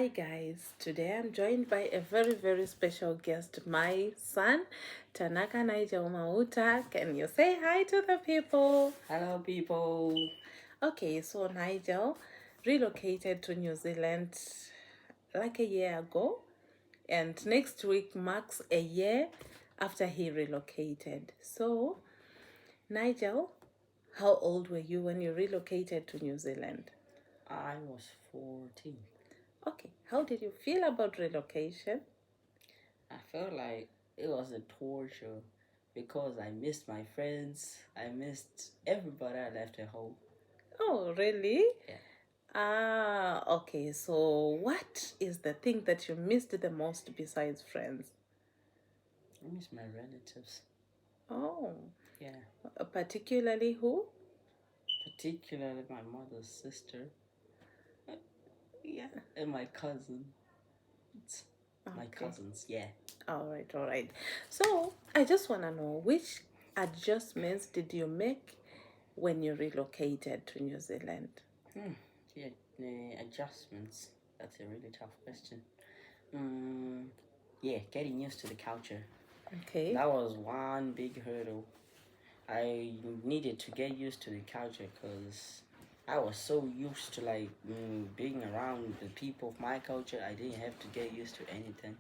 Hi guys, today I'm joined by a very special guest, my son, Tanaka Nigel Mauta. Can you say hi to the people? Hello, people. Okay, so Nigel relocated to New Zealand like a year ago, and next week marks a year after he relocated. So, Nigel, how old were you when you relocated to New Zealand? I was 14. Okay, how did you feel about relocation? I felt like it was a torture because I missed my friends. I missed everybody I left at home. Oh, really? Yeah, Ah, okay. So, what is the thing that you missed the most besides friends? I miss my relatives. Oh, Yeah, particularly who? particularly my mother's sister. Uh, Yeah, and my cousin. It's my Okay. cousins. Yeah. All right. So, I just want to know which adjustments did you make when you relocated to New Zealand? Hmm. Yeah. The adjustments. That's a really tough question. Mm, yeah, getting used to the culture. Okay. That was one big hurdle. I needed to get used to the culture because I was so used to being around the people of my culture. I didn't have to get used to anything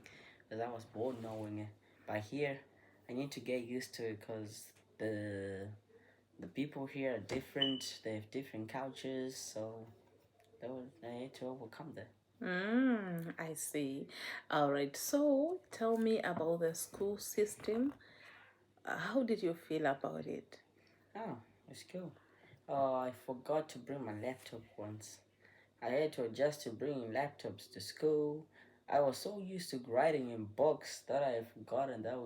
because I was born knowing it. But here, I need to get used to it because the people here are different. They have different cultures, so I had to overcome that. I see. All right. So, tell me about the school system. How did you feel about it? Oh, it's cool. I forgot to bring my laptop once. I had to adjust to bringing laptops to school. I was so used to writing in books that I had forgotten that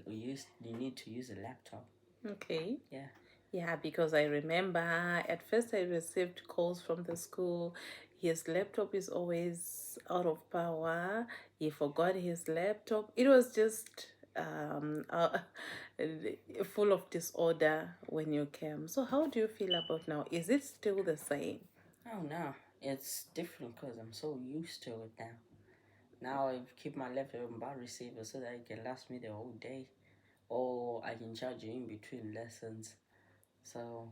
you need to use a laptop. Okay. Yeah. Yeah, because I remember at first I received calls from the school. His laptop is always out of power. He forgot his laptop. It was just full of disorder when you came. So, how do you feel about now? Is it still the same? Oh no, it's different because I'm so used to it now. Now I keep my laptop in battery saver so that it can last me the whole day, or I can charge it in between lessons. So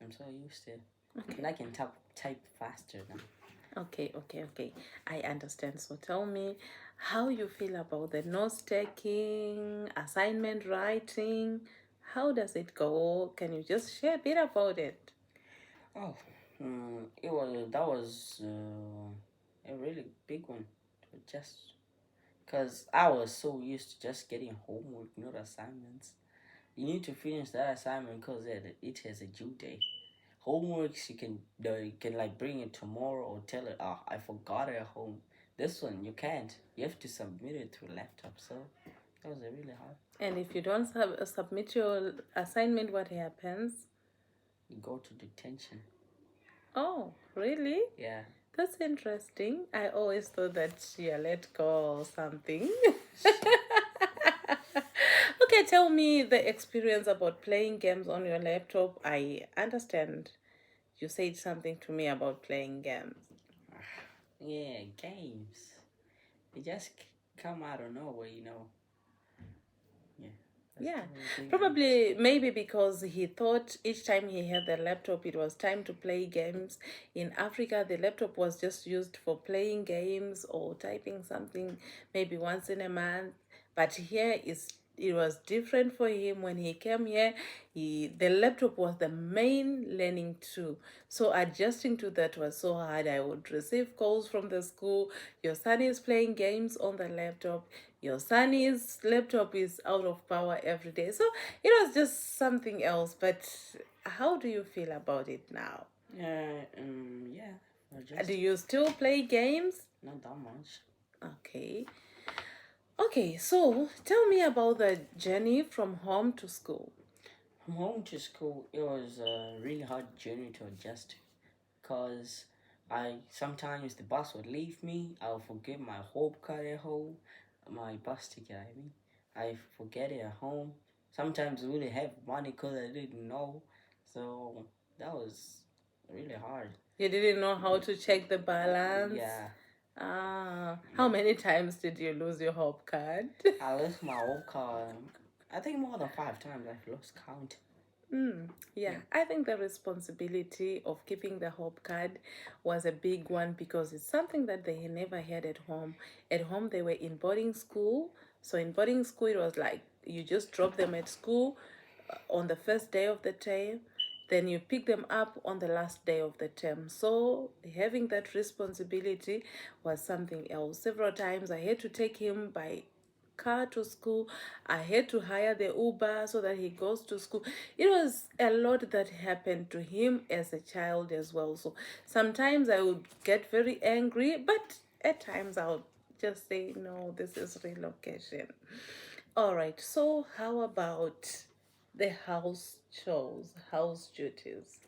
I'm so used to it, and Okay. I can type faster now. Okay. I understand. So tell me how you feel about the notes taking, assignment writing. How does it go? Can you just share a bit about it? Oh, it was that was a really big one to adjust because I was so used to just getting homework, not assignments. You need to finish that assignment because it has a due date. Homeworks you can like bring it tomorrow or tell it, oh, I forgot it at home. This one you can't. You have to submit it through laptop. So that was really hard. And if you don't submit your assignment, what happens? You go to detention. Oh, really? Yeah. That's interesting. I always thought that you let go or something. Okay, tell me the experience about playing games on your laptop. I understand you said something to me about playing games. Yeah, games. They just come out of nowhere. Yeah, that's Yeah, the whole thing. Games. probably maybe because he thought each time he had the laptop, it was time to play games. In Africa, the laptop was just used for playing games or typing something maybe once in a month. But here is it was different for him when he came here. The laptop was the main learning tool. So adjusting to that was so hard. I would receive calls from the school. Your son is playing games on the laptop. Your son's laptop is out of power every day. So it was just something else. But how do you feel about it now? Yeah. I Do just you still play games? not that much. Okay. Okay, so tell me about the journey from home to school. From home to school, it was a really hard journey to adjust because I sometimes the bus would leave me. I'll forget my hope card at home, my bus ticket. I forget it at home. Sometimes I really have money because I didn't know. So that was really hard. You didn't know how to check the balance. Yeah. Ah, How many times did you lose your hop card? I lost my old car. I think more than 5 times I've lost count. Yeah, Yeah. I think the responsibility of keeping the hop card was a big one because it's something that they never had at home. At home, they were in boarding school. So in boarding school, it was like you just drop them at school on the first day of the term, then you pick them up on the last day of the term. So having that responsibility was something else. Several times I had to take him by car to school. I had to hire the Uber so that he goes to school. It was a lot that happened to him as a child as well. So sometimes I would get very angry, but at times I would just say, no, this is relocation. All right, so how about the house chores, house duties?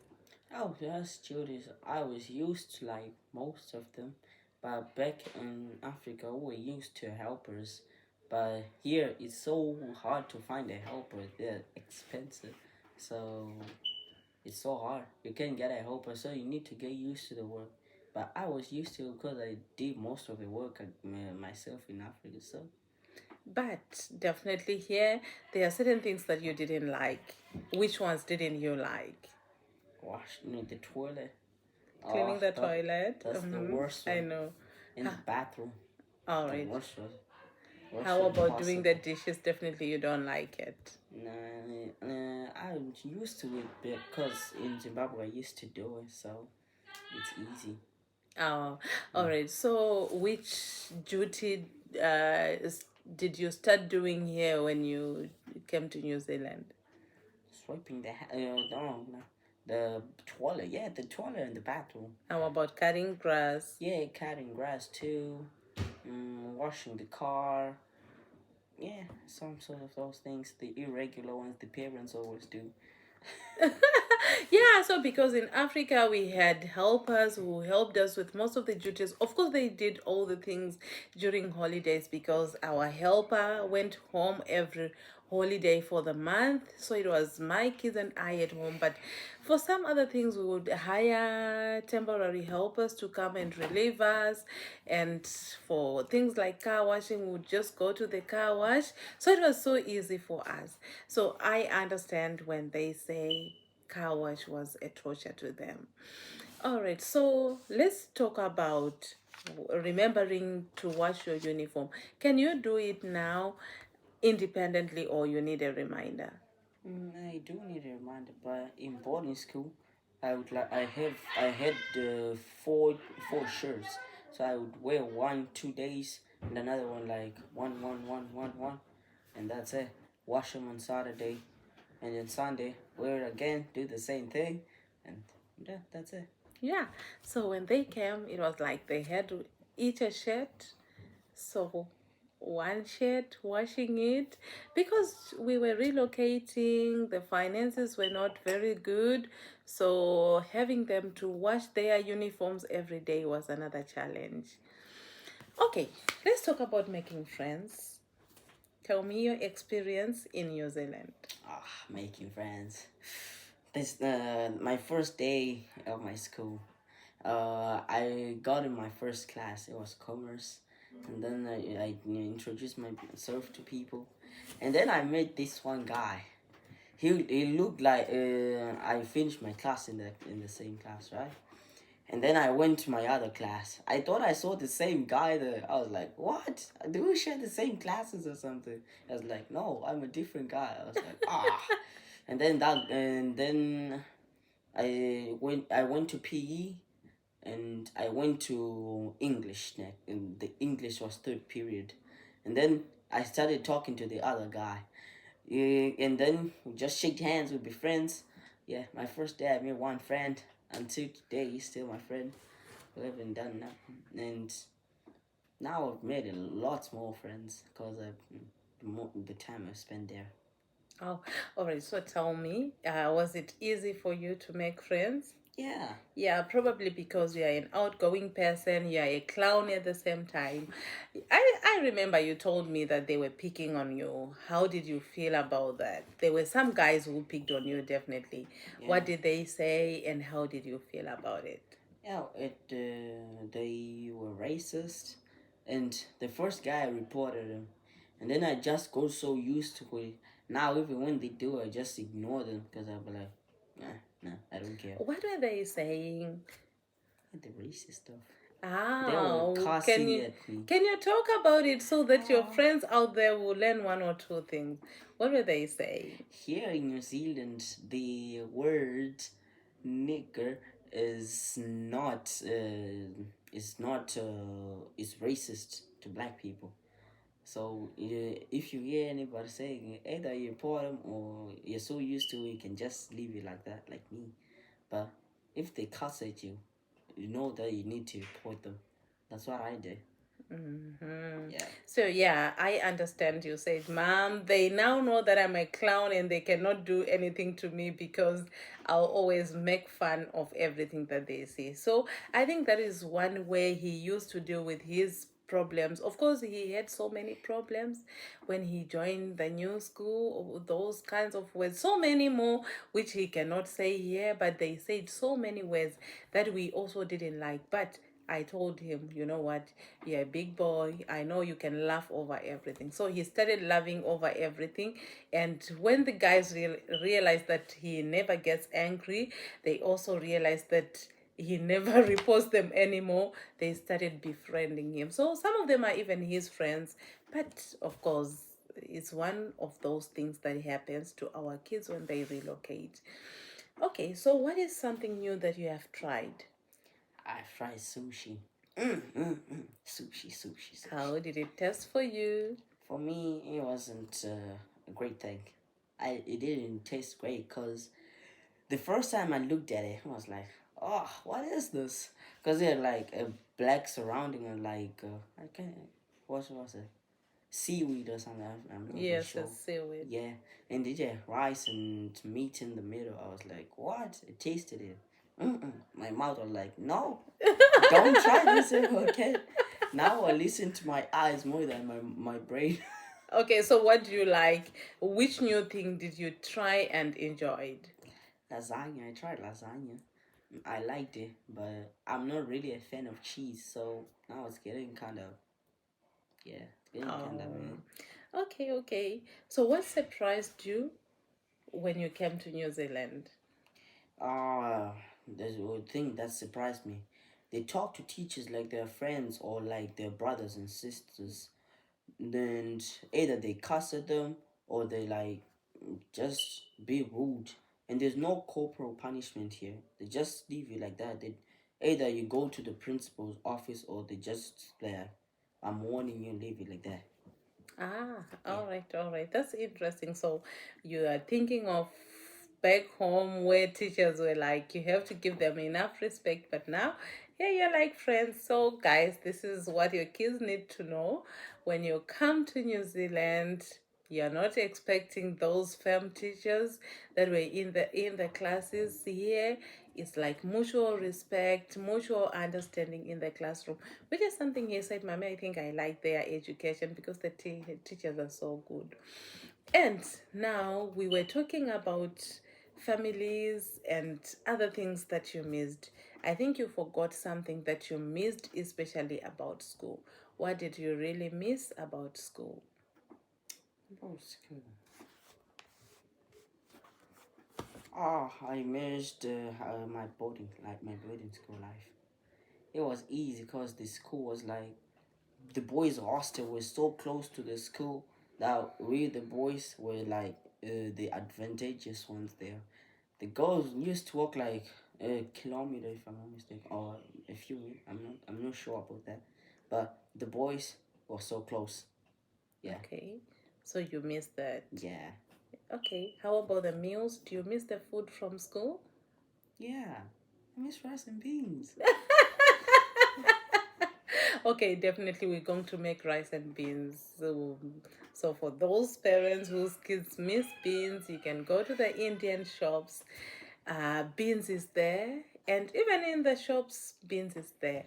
Oh, yes, Judas. I was used to like most of them, but back in Africa, we were used to helpers. But here, it's so hard to find a helper. They're expensive, so it's so hard. You can't get a helper, so you need to get used to the work. But I was used to it because I did most of the work myself in Africa. So But definitely here, there are certain things that you didn't like. Which ones didn't you like? wash, the toilet. Oh, Cleaning the toilet. that's the worst I one. know. In the bathroom, All the right. worst How one about doing the possible. dishes? Definitely you don't like it. I'm used to it because in Zimbabwe I used to do it, so it's easy. Oh, all Yeah. right. So, which duty did you start doing here when you came to New Zealand? Sweeping no, the toilet, yeah, the toilet in the bathroom. How about cutting grass? Yeah, cutting grass too, washing the car. Yeah, some sort of those things, the irregular ones the parents always do. Yeah, so because in Africa we had helpers who helped us with most of the duties. Of course, they did all the things during holidays because our helper went home every holiday for the month. So it was my kids and I at home. But for some other things, we would hire temporary helpers to come and relieve us. And for things like car washing, we would just go to the car wash. So it was so easy for us. So I understand when they say car wash was a torture to them. All right, so let's talk about remembering to wash your uniform. Can you do it now independently or you need a reminder? I do need a reminder, but in boarding school, I had four shirts, so I would wear one 2 days and another one like one, and that's it. Wash them on Saturday, and then Sunday wear it again, do the same thing, and yeah, that's it. Yeah, so when they came, it was like they had to eat a shirt. So one shirt, washing it, because we were relocating, the finances were not very good. So having them to wash their uniforms every day was another challenge. Okay, let's talk about making friends. Tell me your experience in New Zealand. Making friends. This my first day of my school. I got in my first class. It was commerce, and then I introduced myself to people, and then I met this one guy. He looked like I finished my class in the same class, right? And then I went to my other class. I thought I saw the same guy there. I was like, what? Do we share the same classes or something? I was like, no, I'm a different guy. I was like, ah. And then I went to PE and I went to English. And the English was third period. And then I started talking to the other guy. And then we just shake hands, we'll be friends. Yeah, my first day I made one friend. Until today, he's still my friend. We haven't done nothing. And now I've made a lot more friends because of the time I spent there. Oh, all right. So tell me, was it easy for you to make friends? Yeah. Yeah, probably because you are an outgoing person, you are a clown at the same time. I remember you told me that they were picking on you. How did you feel about that? There were some guys who picked on you, definitely. Yeah. What did they say and how did you feel about it? Yeah, they were racist. And the first guy reported him, and then I just got so used to it. Now even when they do, I just ignore them because I'll be like, nah, I don't care. What were they saying? The racist stuff. They were Ah, cussing at me. can you talk about it so that your friends out there will learn one or two things? What were they saying? Here in New Zealand, the word nigger is not is racist to black people. So if you hear anybody saying either you report them or you're so used to it, you can just leave it like that, like me. But if they cuss at you, you know that you need to report them. That's what I do. Yeah. So yeah, I understand you said, Mom, they now know that I'm a clown and they cannot do anything to me because I'll always make fun of everything that they see. So I think that is one way he used to deal with his problems. Of course, he had so many problems when he joined the new school, those kinds of words, so many more which he cannot say here, but they said so many words that we also didn't like. But I told him, you know what, you're a big boy. I know you can laugh over everything. So he started laughing over everything. And when the guys realized that he never gets angry, they also realized that he never reports them anymore. They started befriending him. So some of them are even his friends. But of course, it's one of those things that happens to our kids when they relocate. Okay, so what is something new that you have tried? I fry sushi. Sushi. How did it taste for you? For me, it wasn't a great thing. It didn't taste great because the first time I looked at it, I was like, "Oh, what is this?" Because it had like a black surrounding and like I can't what was it, seaweed or something. I'm not really Yes, sure. it's seaweed. Yeah, and they had rice and meat in the middle. I was like, "What?" It tasted it. My mouth was like, "No, don't try this ever again." Now I listen to my eyes more than my brain. Okay, so what do you like? Which new thing did you try and enjoyed? Lasagna. I tried lasagna. I liked it, but I'm not really a fan of cheese, so now it's getting kind of it's getting kind of Oh, okay. So what surprised you when you came to New Zealand? uh there's a thing that surprised me. They talk to teachers like they're friends or like they're brothers and sisters. Then either they cuss at them or they like just be rude. And there's no corporal punishment here. They just leave you like that. They either you go to the principal's office or they just like, I'm warning you, leave it like that. Ah, Yeah. all right. That's interesting. So you are thinking of back home where teachers were like, you have to give them enough respect, but now, yeah, you're like friends. So, guys, this is what your kids need to know. When you come to New Zealand, you're not expecting those firm teachers that were in the classes here. It's like mutual respect, mutual understanding in the classroom, which is something he said, Mommy, I think I like their education because the teachers are so good. And now we were talking about families and other things that you missed. I think you forgot something that you missed, especially about school. What did you really miss about school? Oh, school. Oh, I missed my boarding school life. It was easy because the school was like the boys' hostel was so close to the school that we the boys were like the advantageous ones there. The girls used to walk like a kilometer if I'm not mistaken, or a few. I'm not sure about that, but the boys were so close. Yeah, Okay, so you missed that. yeah, Okay, how about the meals? Do you miss the food from school? yeah. I miss rice and beans. Okay, definitely we're going to make rice and beans. So for those parents whose kids miss beans, you can go to the Indian shops. Beans is there, and even in the shops, beans is there.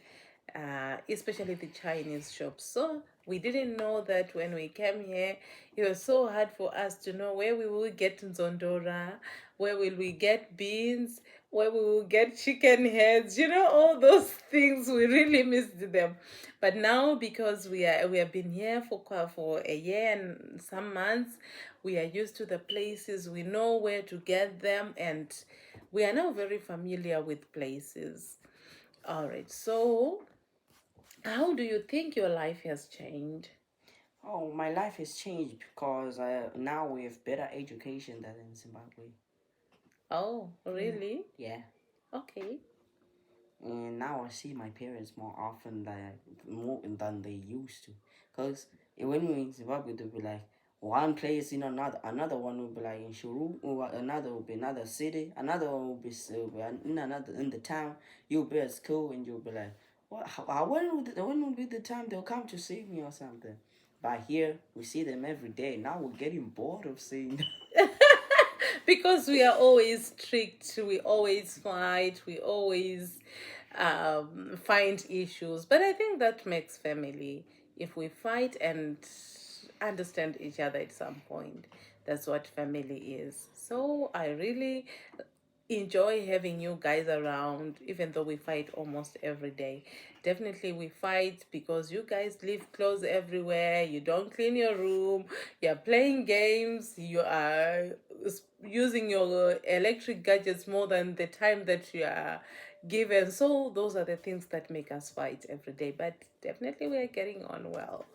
Especially the Chinese shops. So we didn't know that when we came here. It was so hard for us to know where we will get Nzondora, Where will we get beans? Where we will get chicken heads? All those things. We really missed them. But now, because we have been here for a year and some months, we are used to the places. We know where to get them, and we are now very familiar with places. All right. So, how do you think your life has changed? Oh, my life has changed because now we have better education than in Zimbabwe. Oh, really? Yeah. Okay. And now I see my parents more than they used to. Cause when we were in Zimbabwe, they'll be like one place in another one will be like in Shuru, or another will be another city, another one will be in another in the town. You'll be at school and you'll be like, what? When will be the time they'll come to see me or something? But here we see them every day. Now we're getting bored of seeing them. Because we are always strict, we always fight, we always find issues. But I think that makes family. If we fight and understand each other at some point, that's what family is. So I really enjoy having you guys around, even though we fight almost every day. Definitely, we fight because you guys leave clothes everywhere, you don't clean your room, you're playing games, you are using your electric gadgets more than the time that you are given. So, those are the things that make us fight every day. But definitely, we are getting on well.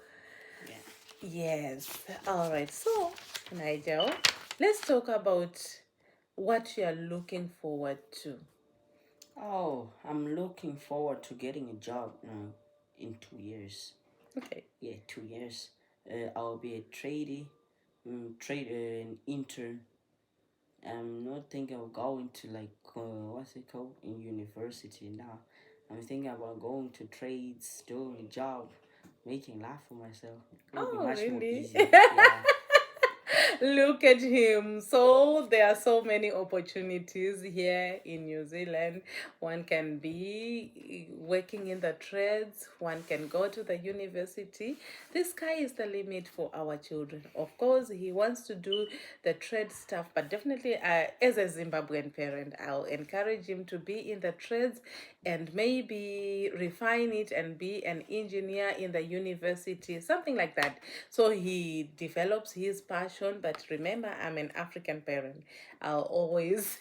Yeah. Yes. All right. So, Nigel, let's talk about what you are looking forward to. Oh, I'm looking forward to getting a job in 2 years. Okay. Yeah, 2 years. I'll be a tradie, an intern. I'm not thinking of going to like what's it called in university now. I'm thinking about going to trades, doing a job, making life for myself. It will be Oh, much more really? easier. Yeah. Look at him. So there are so many opportunities here in New Zealand. One can be working in the trades, one can go to the university. The sky is the limit for our children. Of course, he wants to do the trade stuff, but definitely, as a Zimbabwean parent, I'll encourage him to be in the trades and maybe refine it and be an engineer in the university, something like that. So he develops his passion. But remember, I'm an African parent. I'll always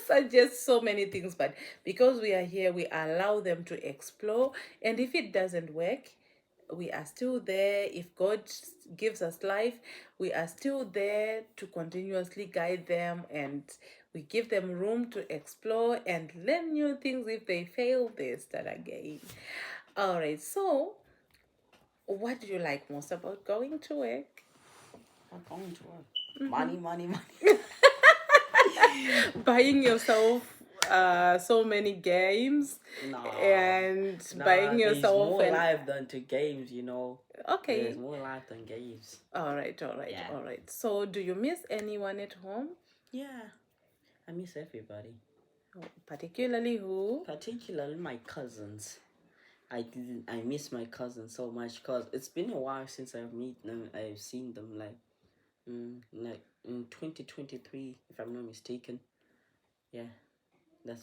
suggest so many things, but because we are here, we allow them to explore. And if it doesn't work, we are still there. If God gives us life, we are still there to continuously guide them, and we give them room to explore and learn new things. If they fail, they start again. All right, so what do you like most about going to work? I'm going to work. Money, money, money. Buying yourself so many games Nah, and buying there's yourself more an life than to games. okay. There's more life than games. All right, all right, Yeah. all right. So do you miss anyone at home? Yeah. I miss everybody. Particularly who? Particularly my cousins. I miss my cousins so much because it's been a while since I've met them. I've seen them like in 2023, if I'm not mistaken. Yeah, that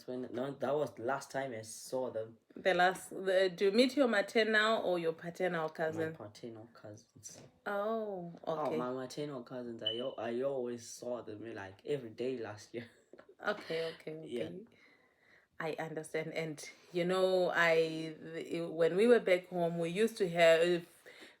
was the last time I saw them. Do you meet your maternal or your paternal My cousin? paternal cousins. Oh, Oh, okay. my maternal cousins. I always saw them like every day last year. Okay, okay, Yeah. okay. I understand. And when we were back home, we used to have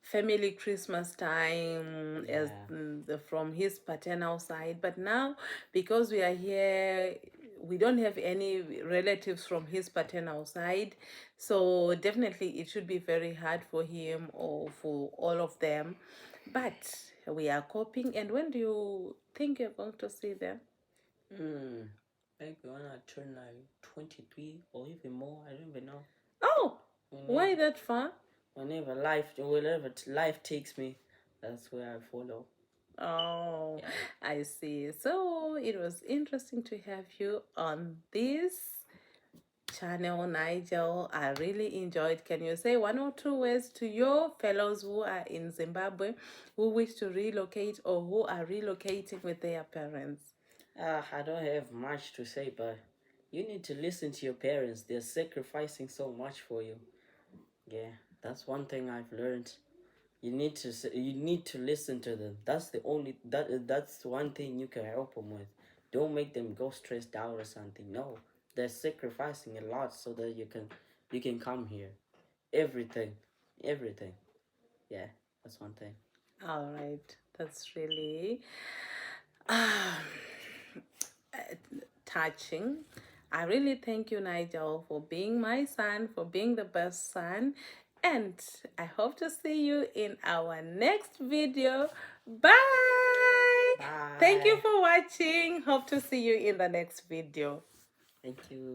family Christmas time as Yeah. from his paternal side. But now, because we are here, we don't have any relatives from his paternal side. So definitely, it should be very hard for him or for all of them. But we are coping. And when do you think you're going to see them? Maybe when I turn like 23 or even more, I don't even know. Oh, Whenever, why that far? wherever life takes me, that's where I follow. Oh, Yeah. I see. So it was interesting to have you on this channel, Nigel. I really enjoyed. Can you say one or two words to your fellows who are in Zimbabwe who wish to relocate or who are relocating with their parents? I don't have much to say, but you need to listen to your parents. They're sacrificing so much for you. Yeah, that's one thing I've learned. You need to listen to them. That's one thing you can help them with. Don't make them go stressed out or something. No, they're sacrificing a lot so that you can come here. Everything, everything. Yeah, that's one thing. All right, that's really um, touching. I really thank you, Nigel, for being my son, for being the best son. And I hope to see you in our next video. Bye. Thank you Bye. for watching. Hope to see you in the next video. Thank you.